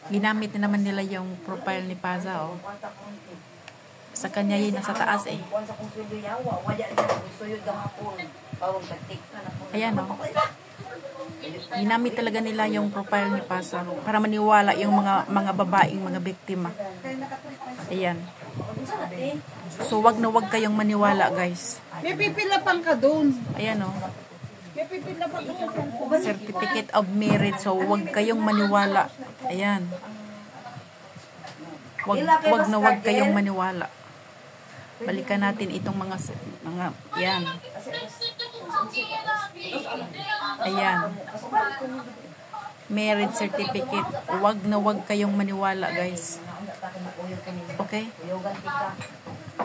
ginamit na naman nila yung profile ni Paza, oh. Sa kanya yun, nasa taas eh. Ayan, oh. Ginamit talaga nila yung profile ni Paza para maniwala yung mga babaeng mga biktima. Ayan. So, wag na wag kayong maniwala, guys. May pipila pang ka doon. Ayan, oh. May pipila pang ka. Certificate of Marriage. So, wag kayong maniwala. Ayan. Wag na wag kayong maniwala. Balikan natin itong mga yan. Ayan. Marriage certificate. Wag na wag kayong maniwala, guys. Okay?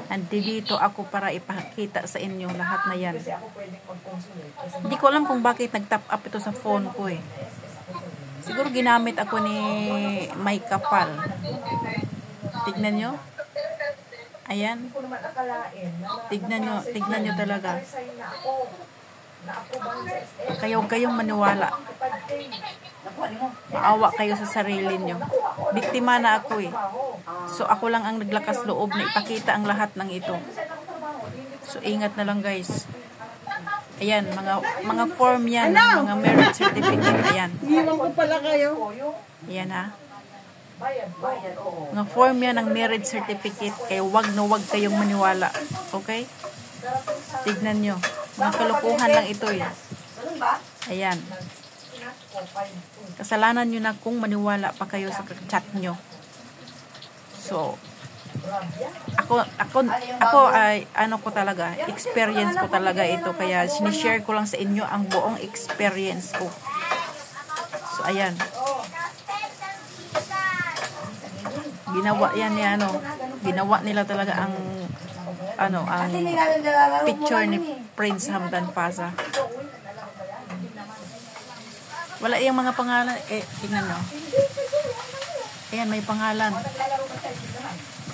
Andito ako para ipakita sa inyo lahat na yan. Hindi ko alam kung bakit nag-top up ito sa phone ko eh. Siguro ginamit ako ni May Kapal. Tignan nyo. Ayan. Tignan nyo talaga. Kayong maniwala. Maawa kayo sa sarili nyo. Biktima na ako eh. So ako lang ang naglakas loob na ipakita ang lahat ng ito. So ingat na lang, guys. Ayan, mga form yan, mga marriage certificate. Ayan. Iwan ko pala kayo. Ayan, ha. Mga form yan ng marriage certificate. Kaya wag na wag kayong maniwala. Okay? Tignan nyo. Mga kalukuhan lang ito eh. Ayan. Kasalanan nyo na kung maniwala pa kayo sa chat nyo. So, ako ay ano ko talaga, experience ko talaga ito. Kaya sinishare ko lang sa inyo ang buong experience ko. So, ayan. Ginawa yan ni ginawa nila talaga ang picture ni Prince Hamdan Paza. Wala yung mga pangalan. Tingnan nyo. Ayan, may pangalan.